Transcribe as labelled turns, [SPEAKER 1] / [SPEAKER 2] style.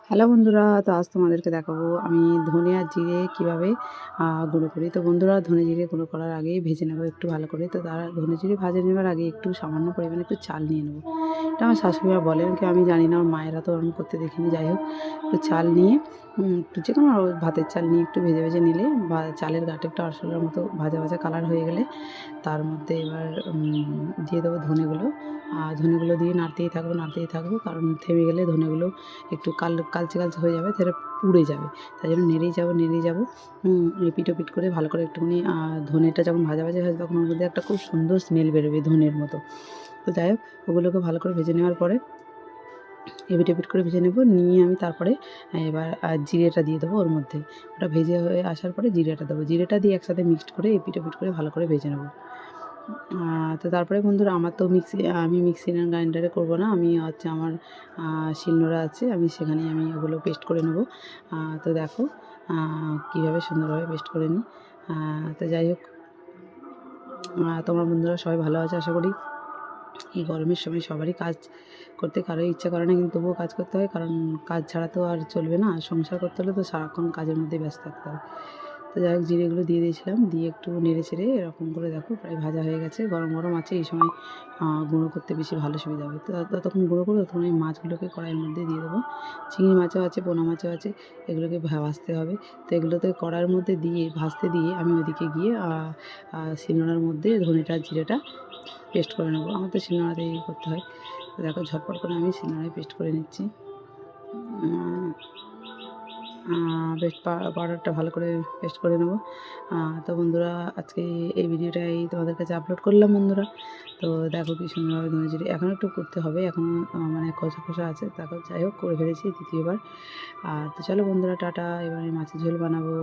[SPEAKER 1] Hello বন্ধুরা, তো আজ তোমাদেরকে দেখাবো আমি ধনে আর জিরে কীভাবে গুঁড়ো করি। তো বন্ধুরা, ধনে জিরে গুঁড়ো করার আগেই ভেজে নেবো একটু ভালো করে। তো তারা ধনে জিরে ভাজে নেবার আগে একটু সামান্য পরিমাণে একটু চাল নিয়ে নেবো। এটা আমার শাশুড়িমা বলেন, কি আমি জানি না, আমার মায়েরা তো ওরকম করতে দেখিনি। যাই হোক, একটু চাল নিয়ে একটু যে কোনো ভাতের চাল নিয়ে একটু ভেজে ভেজে নিলে বা চালের গাটা একটু আরশোলার মতো ভাজা ভাজা কালার হয়ে গেলে তার মধ্যে এবার দিয়ে দেবো ধনেগুলো। ধনেগুলো দিয়ে নাড়তেই থাকবো, কারণ থেমে গেলে ধনেগুলো একটু কালচে কালচে হয়ে যাবে, তাহলে পুড়ে যাবে। তাই জন্য নেড়েই যাবো এপিঠ ওপিঠ করে ভালো করে একটুখানি। ধনেটা যখন ভাজা ভাজা হয় তখন ওর মধ্যে একটা খুব সুন্দর স্মেল বেরোবে ধনের মতো। তো যাই হোক, ওগুলোকে ভালো করে ভেজে নেওয়ার পরে এপিঠ করে ভেজে নেব। নিয়ে আমি তারপরে এবার জিরেটা দিয়ে দেবো ওর মধ্যে। ওটা ভেজে হয়ে আসার পরে জিরেটা দেবো। জিরেটা দিয়ে একসাথে মিক্সড করে এপিঠ ওপিঠ করে ভালো করে ভেজে নেব। তো তারপরে বন্ধুরা, আমার তো আমি মিক্সি গ্রাইন্ডারে করব না, আমি হচ্ছে আমার শিলনোড়া আছে, আমি সেখানেই আমি ওগুলো পেস্ট করে নেব। তো দেখো কীভাবে সুন্দরভাবে পেস্ট করে নিই। তো যাই হোক, তোমরা বন্ধুরা সবাই ভালো আছো আশা করি। এই গরমের সময় সবারই কাজ করতে কারোই ইচ্ছা করে না, কিন্তু তবুও কাজ করতে হয়, কারণ কাজ ছাড়া তো আর চলবে না। সংসার করতে হলে তো সারাক্ষণ কাজের মধ্যে ব্যস্ত থাকতে হবে। তো যাই হোক, জিরেগুলো দিয়ে দিয়েছিলাম, দিয়ে একটু নেড়ে ছেড়ে এরকম করে দেখো প্রায় ভাজা হয়ে গেছে। গরম গরম আছে, এই সময় গুঁড়ো করতে বেশি ভালো সুবিধা হবে। তো ততক্ষণ গুঁড়ো করবো, তখন এই মাছগুলোকে কড়াইয়ের মধ্যে দিয়ে দেবো। চিংড়ি মাছও আছে, পোনা মাছও আছে, এগুলোকে ভাজতে হবে। তো এগুলোতে কড়াইয়ের মধ্যে দিয়ে ভাজতে দিয়ে আমি ওদিকে গিয়ে শিলনোড়ার মধ্যে ধনেটা জিরেটা পেস্ট করে নেবো। আমার তো শিলনোড়াতেই করতে হয়। তো দেখো, ঝটপট করে আমি শিলনোড়ায় পেস্ট করে নিচ্ছি। বেশ পাউডারটা ভালো করে পেস্ট করে নেব। তো বন্ধুরা, আজকে এই ভিডিওটাই তোমাদের কাছে আপলোড করলাম বন্ধুরা। তো দেখো কি সুন্দরভাবে ধনে জিরে এখনও একটু করতে হবে, এখনও মানে খসা খসা আছে। তারপর যাই হোক, করে ফেলেছি দ্বিতীয়বার। তো চলো বন্ধুরা, টাটা। এবার আমি মাছের ঝোল বানাবো।